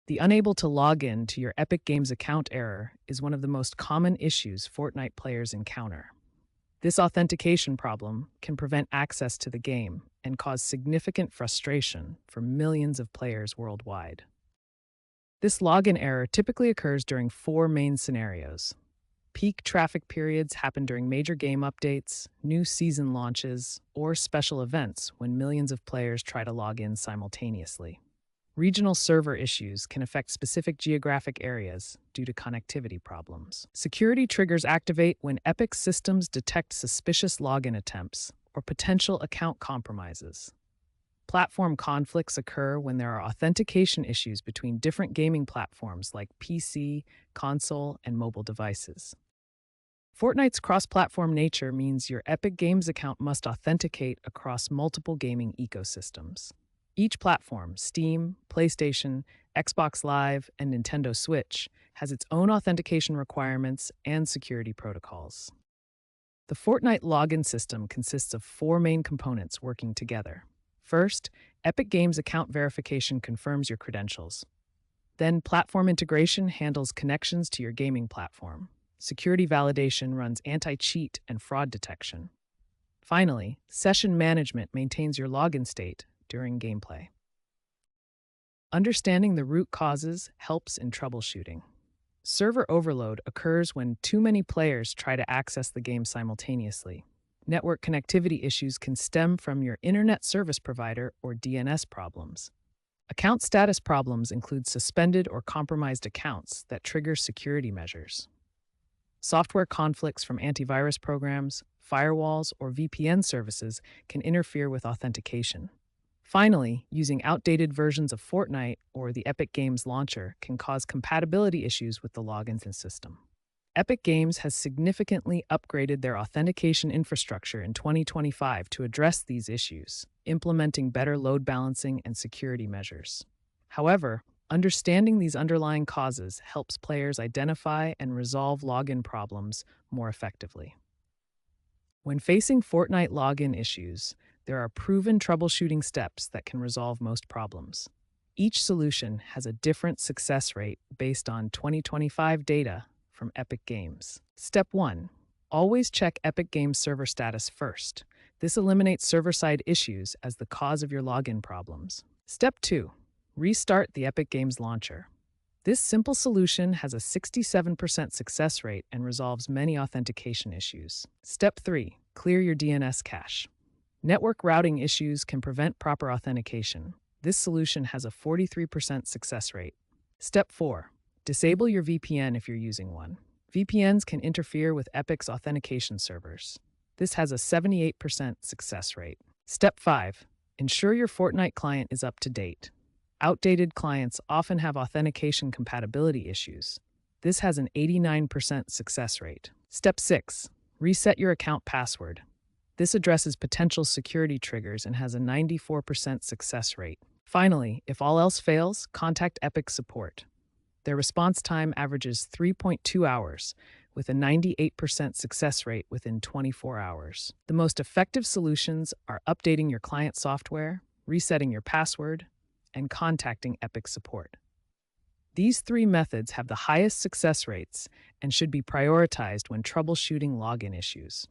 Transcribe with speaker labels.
Speaker 1: The unable to log in to your Epic Games account error is one of the most common issues Fortnite players encounter. This authentication problem can prevent access to the game and cause significant frustration for millions of players worldwide. This login error typically occurs during four main scenarios. Peak traffic periods happen during major game updates, new season launches, or special events when millions of players try to log in simultaneously. Regional server issues can affect specific geographic areas due to connectivity problems. Security triggers activate when Epic systems detect suspicious login attempts or potential account compromises. Platform conflicts occur when there are authentication issues between different gaming platforms like PC, console, and mobile devices. Fortnite's cross-platform nature means your Epic Games account must authenticate across multiple gaming ecosystems. Each platform, Steam, PlayStation, Xbox Live, and Nintendo Switch, has its own authentication requirements and security protocols. The Fortnite login system consists of four main components working together. First, Epic Games account verification confirms your credentials. Then, platform integration handles connections to your gaming platform. Security validation runs anti-cheat and fraud detection. Finally, session management maintains your login state during gameplay. Understanding the root causes helps in troubleshooting. Server overload occurs when too many players try to access the game simultaneously. Network connectivity issues can stem from your internet service provider or DNS problems. Account status problems include suspended or compromised accounts that trigger security measures. Software conflicts from antivirus programs, firewalls, or VPN services can interfere with authentication. Finally, using outdated versions of Fortnite or the Epic Games launcher can cause compatibility issues with the login system. Epic Games has significantly upgraded their authentication infrastructure in 2025 to address these issues, implementing better load balancing and security measures. However, understanding these underlying causes helps players identify and resolve login problems more effectively. When facing Fortnite login issues, there are proven troubleshooting steps that can resolve most problems. Each solution has a different success rate based on 2025 data from Epic Games. Step 1. Always check Epic Games server status first. This eliminates server-side issues as the cause of your login problems. Step 2. Restart the Epic Games launcher. This simple solution has a 67% success rate and resolves many authentication issues. Step 3. Clear your DNS cache. Network routing issues can prevent proper authentication. This solution has a 43% success rate. Step 4. Disable your VPN if you're using one. VPNs can interfere with Epic's authentication servers. This has a 78% success rate. Step 5. Ensure your Fortnite client is up to date. Outdated clients often have authentication compatibility issues. This has an 89% success rate. Step 6. Reset your account password. This addresses potential security triggers and has a 94% success rate. Finally, if all else fails, contact Epic support. Their response time averages 3.2 hours, with a 98% success rate within 24 hours. The most effective solutions are updating your client software, resetting your password, and contacting Epic support. These three methods have the highest success rates and should be prioritized when troubleshooting login issues.